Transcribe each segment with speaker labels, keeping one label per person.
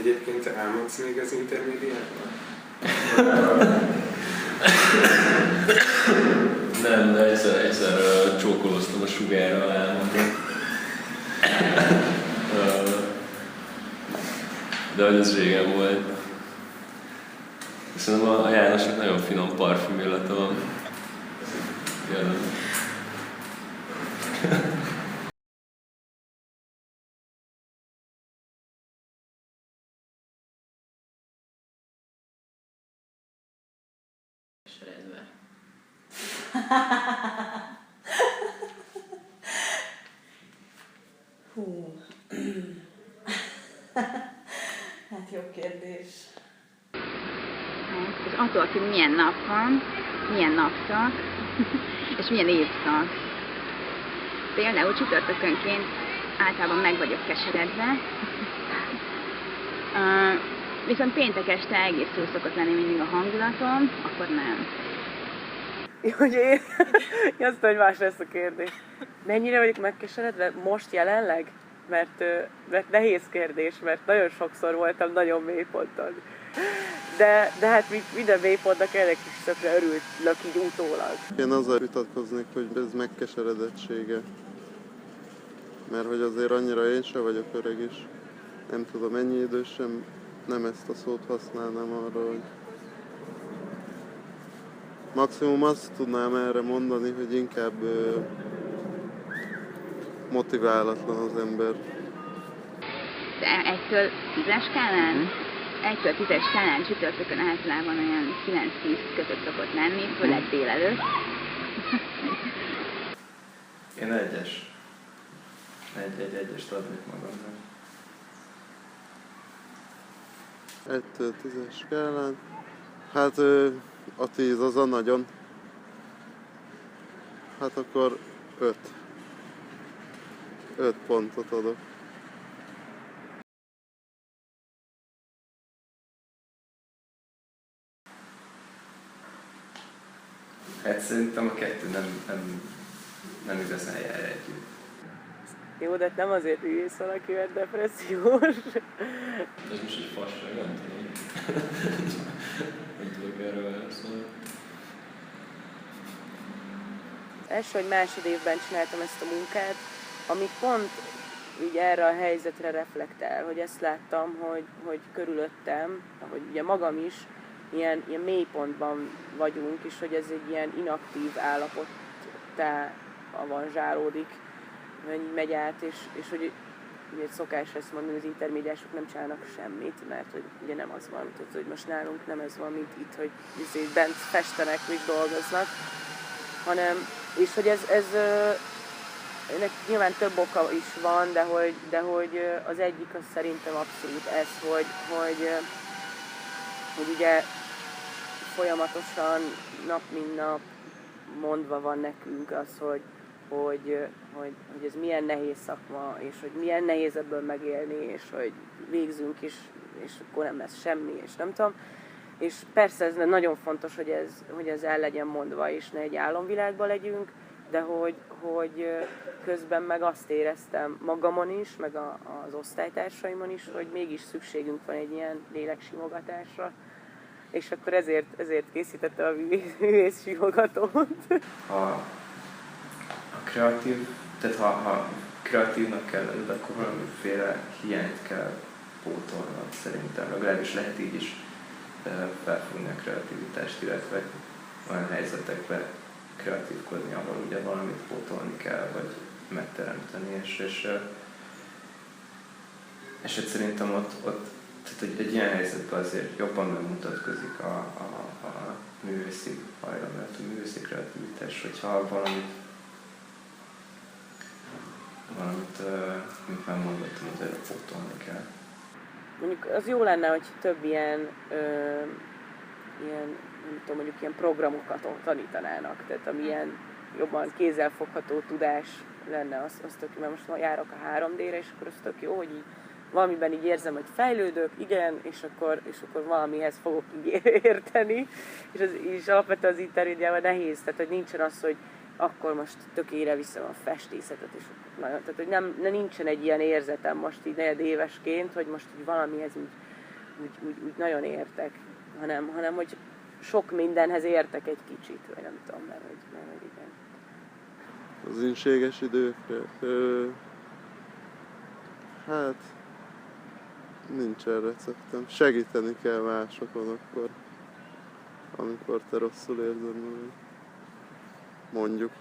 Speaker 1: egyébként álmodsz még az intermédiátban?
Speaker 2: Nem, de egyszer csókoloztam a sugárral álmodban. De hogy ez régen volt. Szerintem a Jánosnak nagyon finom parfüm illata van. Jelen.
Speaker 3: Hú. Hát jó kérdés.
Speaker 4: És attól, hogy milyen nap van, milyen napszak, és milyen évszak. Például csütörtökönként általában meg vagyok keseredve, viszont péntek este egész jó szokott lenni mindig a hangulatom, akkor nem.
Speaker 3: Hogy én azt, hogy más lesz a kérdés. Mennyire vagyok megkeseredve most jelenleg? Mert nehéz kérdés, mert nagyon sokszor voltam nagyon mélyponton. De hát minden mélypontnak ennek is tökre örülök így utólag.
Speaker 5: Én azzal vitatkoznék, hogy ez megkeseredettsége. Mert hogy azért annyira én sem vagyok öreg is. Nem tudom, ennyi idősem, nem ezt a szót használnám arra, hogy maximum azt tudnám erre mondani, hogy inkább motiválatlan az ember.
Speaker 4: De 1-től 10-es skálán? 1-től 10-es skálán csütörtökön általában olyan 9-10 között szokott lenni, főleg délelőtt.
Speaker 2: Én egyes. Egyest adnék magamnak.
Speaker 5: 1-től 10-es skálán. Hát a 10 az a nagyon. Hát akkor 5. 5 pontot adok.
Speaker 2: Hát szerintem a kettő nem igazán jár együtt.
Speaker 3: Jó, de nem azért hűész valaki, mert depressziós.
Speaker 2: Ez most egy fasság, nem tudom. Nem tudok erről válaszolni.
Speaker 3: Első vagy másodévben csináltam ezt a munkát, ami pont így erre a helyzetre reflektál, hogy ezt láttam, hogy körülöttem, ahogy ugye magam is, ilyen mélypontban vagyunk, és hogy ez egy ilyen inaktív állapottá avanzsálódik, megy át, és hogy ugye szokás ezt mondani, hogy az intermédiások nem csinálnak semmit, mert hogy ugye nem az van, tehát, hogy most nálunk nem ez van, mint itt, hogy bent festenek és dolgoznak, hanem, és hogy ez ennek nyilván több oka is van, de hogy az egyik az szerintem abszolút ez, hogy ugye folyamatosan nap mint nap mondva van nekünk az, hogy ez milyen nehéz szakma, és hogy milyen nehéz ebből megélni, és hogy végzünk is, és akkor nem lesz semmi, és nem tudom. És persze ez nagyon fontos, hogy ez el legyen mondva, és ne egy álomvilágban legyünk, de hogy közben meg azt éreztem magamon is, meg az osztálytársaimon is, hogy mégis szükségünk van egy ilyen léleksimogatásra. És akkor ezért készítettem a művész simogatót.
Speaker 6: A kreatív, tehát ha kreatívnak kell lenned, akkor valamiféle hiányt kell pótolnod szerintem. Legalábbis lehet így is felfogni a kreativitást, illetve olyan helyzetekbe kreatívkodni, ahol ugye valamit pótolni kell, vagy megteremteni, és hát szerintem ott tehát egy ilyen helyzetben azért jobban megmutatkozik a művészi hajlam, a művészi kreativitás, hogyha valamit mint már mondottam, azért pótolni kell.
Speaker 3: Mondjuk az jó lenne, hogy több ilyen nem tudom, mondjuk ilyen programokat tanítanának, tehát ami ilyen jobban kézzelfogható tudás lenne, az tök jó, mert most járok a 3D-re, és akkor az tök jó, hogy így valamiben így érzem, hogy fejlődök, igen, és akkor valamihez fogok így érteni, és alapvetően az intermédiában nehéz, tehát hogy nincsen az, hogy akkor most tökére viszem a festészetet, és nagyon, tehát hogy nincsen egy ilyen érzetem most így negyedévesként, hogy most így valamihez így úgy nagyon értek, hanem hogy sok mindenhez értek egy kicsit, vagy nem tudom, mert hogy igen.
Speaker 5: Az ínséges időkre? Hát nincsen receptem. Segíteni kell másokon akkor, amikor te rosszul érzed magad. Mondjuk.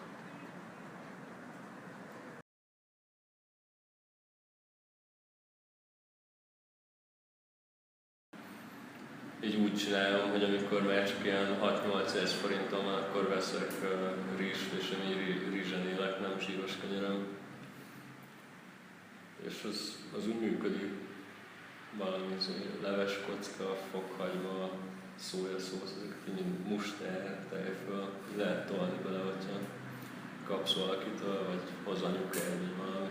Speaker 2: Így úgy csinálom, hogy amikor már csak ilyen 6-800 forintom van, akkor veszek rizst, és ami rizsen élek, nem zsíros kenyerem. És az úgy működik. Valami leveskocka, fokhagyma, szójaszósz, ezek mind muster, tejföl, lehet tolni bele, hogyha kapsz valakitől, vagy hoz anyukád, vagy valami.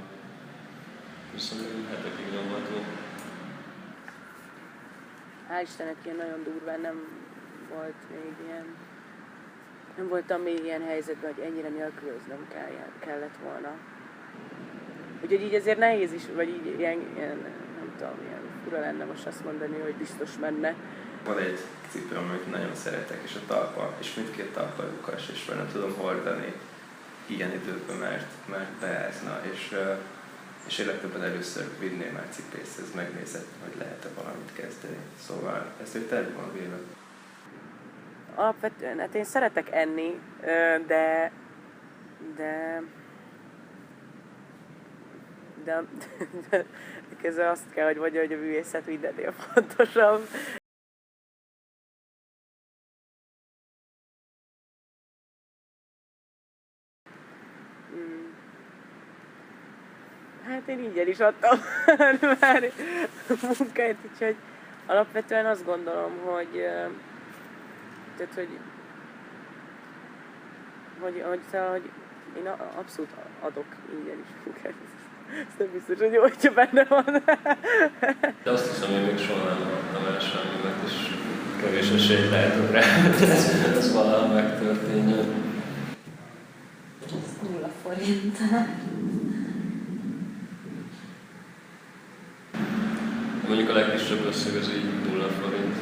Speaker 2: Viszont hetekig nyomható.
Speaker 3: Hál' Istennek ilyen nagyon durván nem volt még ilyen, nem voltam még ilyen helyzetben, hogy ennyire nélkülöznem kellett volna. Úgyhogy így ezért nehéz is, vagy így ilyen nem tudom, ilyen fura lenne most azt mondani, hogy biztos menne.
Speaker 6: Van egy cipő, amit nagyon szeretek, és a talpa, és mindkét talpa lyukas, és már nem tudom hordani ilyen időben, mert beázna, és én legtöbben először vinném el cipészhez, megnézed, hogy lehet-e valamit kezdeni. Szóval ezt egy terv van véve.
Speaker 3: Alapvetően, hát én szeretek enni, de közben azt kell, hogy mondja, hogy a művészet mindennél fontosabb. Hát én ingyen is adtam már munkáit, úgyhogy alapvetően azt gondolom, hogy tehát, hogy én abszolút adok ingyen is munkát. Ez nem biztos, hogy jó, hogyha benne van.
Speaker 2: De azt hiszem, hogy még soha nem adtam el semmimet, és kevés esélyt látok rá, ez valaha megtörténjen.
Speaker 7: Ez 0 forint.
Speaker 2: Mondjuk a legkisebb összeg az így 0 forint.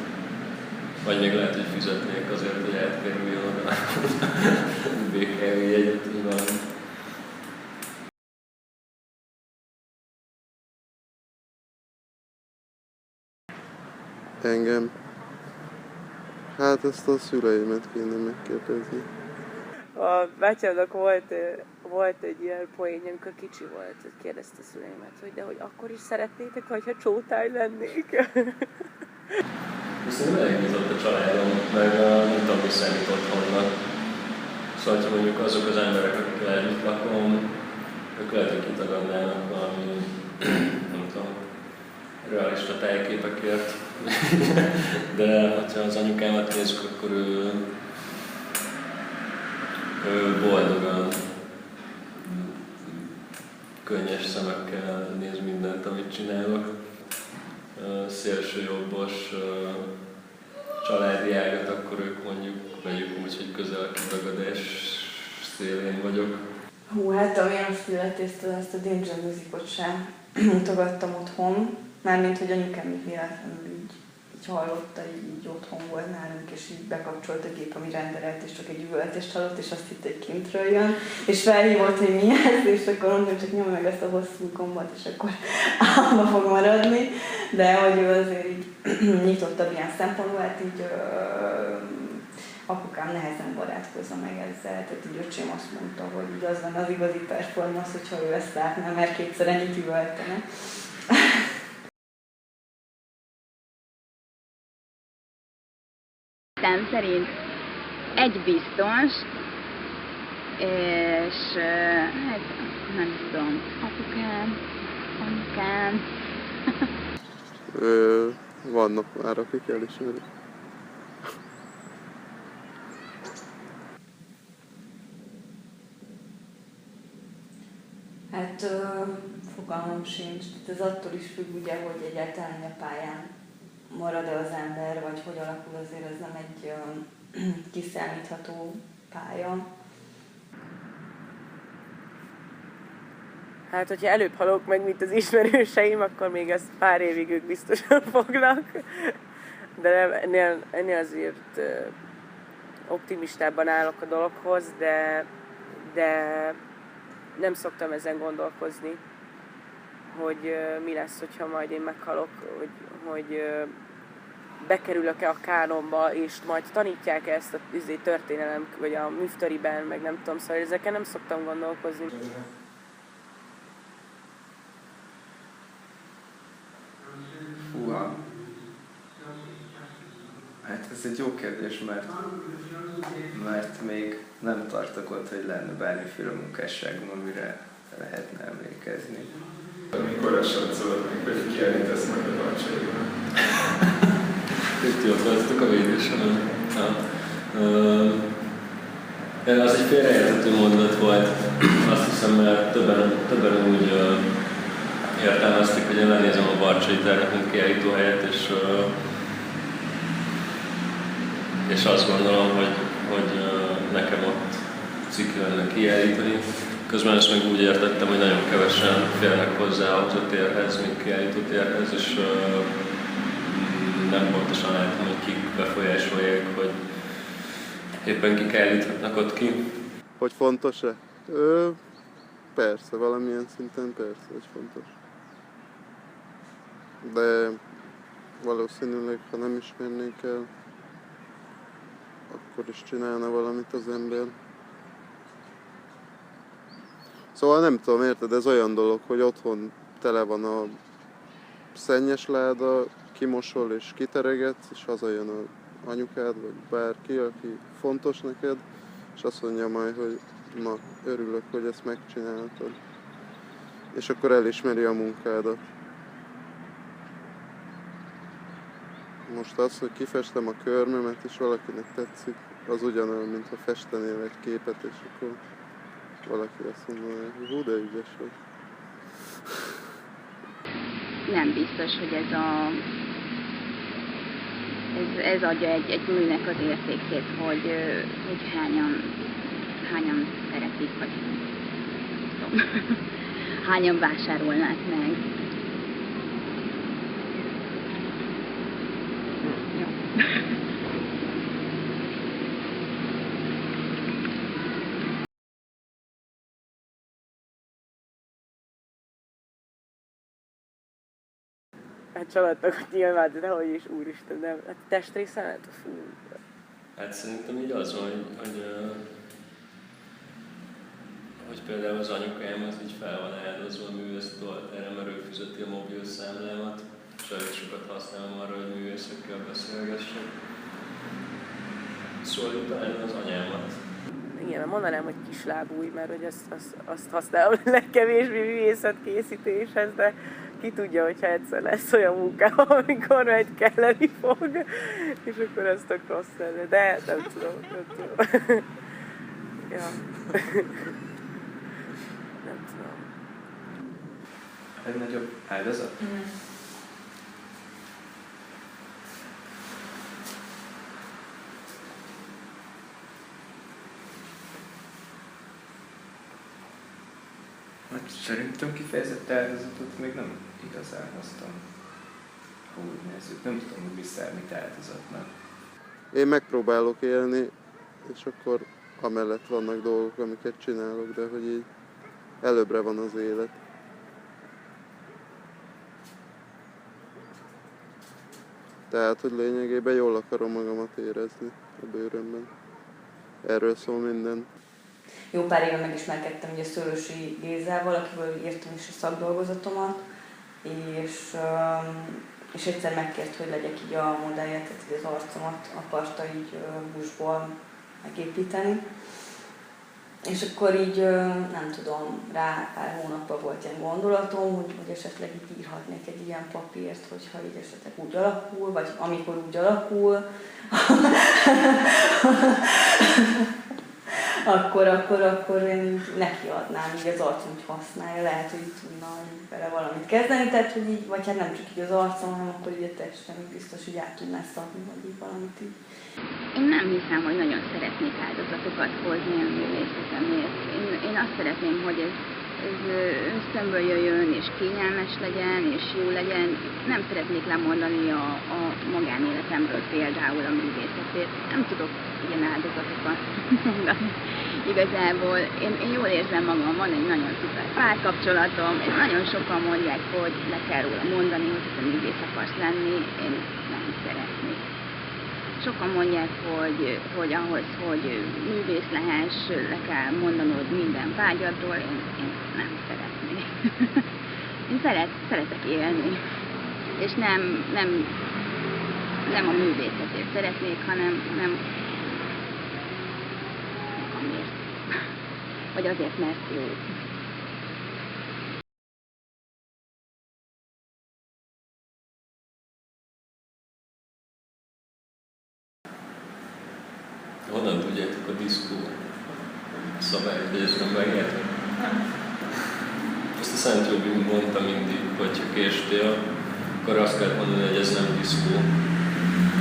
Speaker 2: Vagy még lehet, hogy fizetnék azért, hogy átkerüljön oda BKV jegyet, vagy valami.
Speaker 5: Engem? Hát ezt a szüleimet kéne megkérdezni.
Speaker 3: A bátyámnak volt egy ilyen poénja, amikor kicsi volt, hogy kérdezte a szüleimet, hogy de hogy akkor is szeretnétek, hogyha csótány lennék.
Speaker 2: Viszont elég a családom, meg nem tudom, mi számít otthonnak. Szóval, ha mondjuk azok az emberek, akikkel együtt lakom, ők lehet, hogy kitagadnának valami, nem tudom, realista tájképekért. De ha az anyukámat nézzük, akkor ő boldogan, könnyes szemekkel néz mindent, amit csinálok. Szélsőjobbos családi ágat, akkor ők mondjuk vegyük úgy, hogy közel a kitagadás szélén vagyok.
Speaker 7: Hú, hát a Vénusz születéstől ezt a Danger Musicot sem mutogattam otthon, mármint, hogy anyukám így véletlenül így hallotta, így otthon volt nálunk, és így bekapcsolt a gép, ami renderelt, és csak egy üvöltést hallott, és azt hitt, hogy kintről jön, és felhívott, hogy mi ez, és akkor mondtam, csak nyomj meg ezt a hosszú gombot, és akkor álma fog maradni, de hogy ő azért így nyitottabb ilyen szempontból, hát így apukám nehezen barátkozza meg ezzel, tehát így öcsém azt mondta, hogy így az van az igazi performance, hogyha ő ezt látná, mert kétszer ennyit üvöltene.
Speaker 4: Szem szerint egy biztos, és hát nem tudom, apukám, anyukám.
Speaker 5: Vannak már, akik elismerik.
Speaker 7: Hát fogalmam sincs. Ez attól is függ, ugye, hogy egyáltalán a pályán marad-e az ember, vagy hogy alakul, azért ez nem egy kiszámítható pálya.
Speaker 3: Hát, hogyha előbb halok meg, mint az ismerőseim, akkor még ezt pár évig ők biztosan fognak. De ennél azért optimistábban állok a dologhoz, de nem szoktam ezen gondolkozni, hogy mi lesz, hogyha majd én meghalok, hogy bekerülök-e a kánonba, és majd tanítják ezt a történelem, vagy a műftöriben, meg nem tudom, szóval ezeken nem szoktam gondolkozni.
Speaker 6: Húha. Hát ez egy jó kérdés, mert még nem tartok ott, hogy lenne bármiféle munkásságom, amire lehetne emlékezni.
Speaker 1: Amikor a satszolod meg, hogy kiállítasz majd a barcsaiban.
Speaker 2: Itt jót voltatok a védősen. Az egy félreérthető mondat volt, azt hiszem, mert többen úgy értelmezték, hogy én lenézem a Barcsai teret, mint kiállító helyet, és azt gondolom, hogy nekem ott ciki lenne kiállítani. Közben ezt meg úgy értettem, hogy nagyon kevesen férnek hozzá ahhoz a térhez, mint kiállító térhez, és nem pontosan látom, hogy kik befolyásolják, hogy éppen kik állíthatnak ott ki.
Speaker 5: Hogy fontos-e? Persze, valamilyen szinten persze, hogy fontos. De valószínűleg, ha nem ismernék el, akkor is csinálna valamit az ember. Szóval nem tudom, érted, ez olyan dolog, hogy otthon tele van a szennyes láda, kimosol és kiteregetsz, és hazajön az anyukád, vagy bárki, aki fontos neked, és azt mondja majd, hogy na, örülök, hogy ezt megcsináltad. És akkor elismeri a munkádat. Most az, hogy kifestem a körmömet, és valakinek tetszik, az ugyanolyan, mint ha festenél egy képet, és akkor valaki azt mondja, hogy hú, de ügyes vagy.
Speaker 4: Nem biztos, hogy ez adja egy műnek az értékét, hogy hányan szeretik, vagy tudom, hányan vásárolnák meg. Jó.
Speaker 3: Hát családtagot nyilván, de nehogy is, úristen, nem. Hát testrészemet? Fú.
Speaker 2: Hát szerintem így az van, hogy például az anyukám az így fel van áldozva a művészeti oltára, mert ő fizeti a mobil számlámat, és elég sokat használom arra, hogy művészekkel beszélgessek. Szóval talán az anyámat.
Speaker 3: Igen, mondanám, hogy kislábúj, mert hogy azt használom legkevésbé művészetkészítéshez, de ki tudja, hogyha egyszer lesz olyan munkám, amikor majd kelleni fog, és akkor ez tök rossz lenne, de nem tudom. Ja. Nem tudom.
Speaker 6: Legnagyobb áldozat? Hát szerintem kifejezett áldozatot még nem igazán hoztam. Ha úgy nézzük, nem tudom, hogy mit áldozatnak.
Speaker 5: Én megpróbálok élni, és akkor amellett vannak dolgok, amiket csinálok, de hogy így előbbre van az élet. Tehát, hogy lényegében jól akarom magamat érezni a bőrömben. Erről szól minden.
Speaker 7: Jó pár éve megismerkedtem ugye Szőlősi Gézával, akiből írtam is a szakdolgozatomat, és egyszer megkért, hogy legyek így a modelljét, tehát így az arcomat akarta így buszból megépíteni. És akkor így, nem tudom, rá pár hónapban volt ilyen gondolatom, hogy esetleg így írhatnék egy ilyen papírt, hogyha így esetleg úgy alakul, vagy amikor úgy alakul, akkor én így nekiadnám így az arcom, hogy használja, lehet, hogy tudna vele valamit kezdeni, tehát hogy így, vagy hát nem csak így az arcom, hanem akkor így a testem, így biztos, hogy át tudná szabni, vagy így valamit így.
Speaker 4: Én nem hiszem, hogy nagyon szeretnék áldozatokat hozni a művészetemért. Én azt szeretném, hogy ez ösztönből jöjjön, és kényelmes legyen, és jó legyen. Nem szeretnék lemondani a magánéletemről például a művészetét. Nem tudok ilyen áldozatokat mondani. Igazából én jól érzem magam, van egy nagyon szuper párkapcsolatom, és nagyon sokan mondják, hogy le kell róla mondani, hogy te művész akarsz lenni, én nem szeretnék. Sokan mondják, hogy ahhoz, hogy művész lehess, le kell mondanod minden vágyadról, én nem szeretnék. Én szeretek élni, és nem a művészetért szeretnék, hanem magamért. Vagy azért, mert jó.
Speaker 2: Honnan tudjátok a diszkó szabályt, hogy ezt nem megértem? Ezt a Szent Jobbik mondta mindig, hogy ha késtél, akkor azt kell mondani, hogy ez nem diszkó.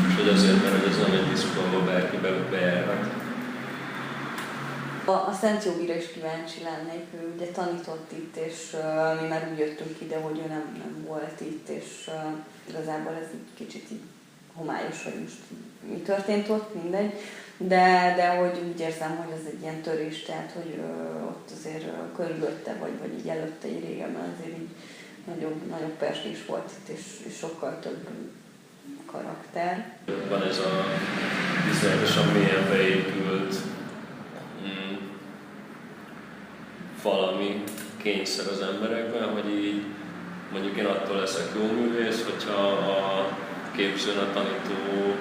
Speaker 2: És hogy azért, mert ez nem egy diszkó, ahol bárki bejárhat.
Speaker 7: A Szent Jobira is kíváncsi lennék, ő ugye tanított itt, és mi már úgy jöttünk ide, hogy ő nem volt itt, és igazából ez egy kicsit így homályos, hogy most mi történt ott, mindegy. De hogy úgy érzem, hogy ez egy ilyen törés, tehát hogy ott azért körülötte, vagy így előtte így régebben azért így nagyobb persés volt itt, és sokkal több karakter.
Speaker 2: Van ez a bizonyosan mélyen beépült valami kényszer az emberekben, hogy így mondjuk én attól leszek jó művész, hogyha a képzőn a tanító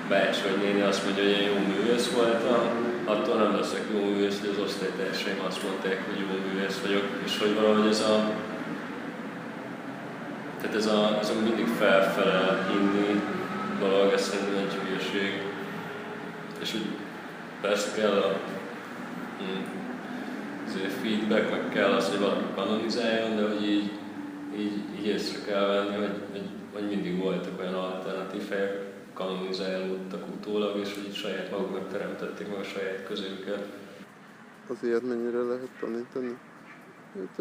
Speaker 2: bácsi vagy néni azt mondja, hogy én jó művész voltam, attól nem leszek jó művész, hogy az osztálytársaim azt mondták, hogy jó művész vagyok, és hogy valahogy ez a mindig felfele hinni, valahogy ez szerintem egy hülyeség. És úgy persze kell azért feedback, meg kell az, hogy valaki kanonizáljon, de hogy így észre kell venni, hogy mindig voltak olyan alternatív helyek, kanonizálódtak utólag, és hogy saját maguknak teremtették meg a saját közüket.
Speaker 5: Az ilyet mennyire lehet tanítani? Hát,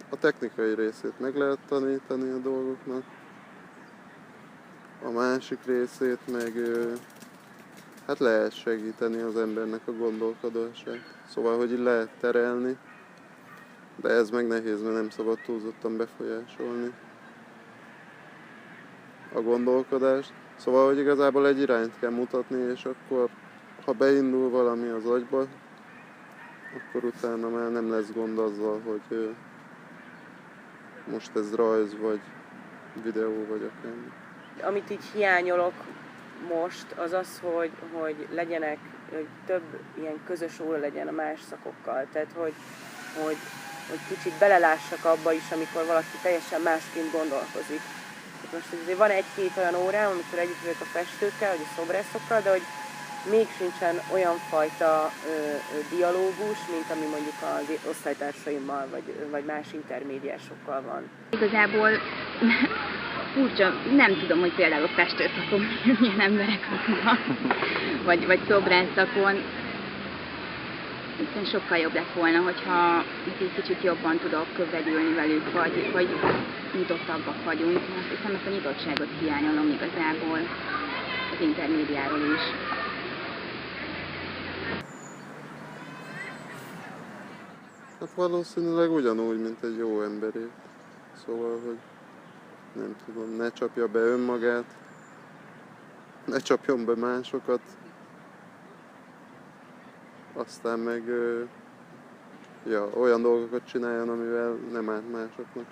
Speaker 5: a technikai részét meg lehet tanítani a dolgoknak, a másik részét meg hát lehet segíteni az embernek a gondolkodását. Szóval, hogy így lehet terelni, de ez meg nehéz, mert nem szabad túlzottan befolyásolni a gondolkodást. Szóval, hogy igazából egy irányt kell mutatni, és akkor, ha beindul valami az agyba, akkor utána már nem lesz gond azzal, hogy most ez rajz, vagy videó, vagy akármi.
Speaker 3: Amit így hiányolok most, az az, hogy legyenek, hogy több ilyen közös óra legyen a más szakokkal. Tehát, hogy kicsit belelássak abba is, amikor valaki teljesen másként gondolkozik. Most azért van egy-két olyan órám, amikor együtt vagyok a festőkkel, vagy a szobrászokkal, de hogy még sincsen olyan fajta dialógus, mint ami mondjuk az osztálytársaimmal, vagy más intermédiásokkal van.
Speaker 4: Igazából furcsa, nem tudom, hogy például festőszakon milyen emberek vannak, vagy szobrászakon. Hiszen sokkal jobb lett volna, hogyha egy kicsit jobban tudok vegyülni velük, vagy nyitottabbak vagyunk. Azt hiszem, ezt a nyitottságot hiányolom igazából az intermédiáról is.
Speaker 5: Hát valószínűleg ugyanúgy, mint egy jó emberé. Szóval, hogy nem tudom, ne csapja be önmagát, ne csapjon be másokat, aztán meg olyan dolgokat csináljon, amivel nem árt másoknak.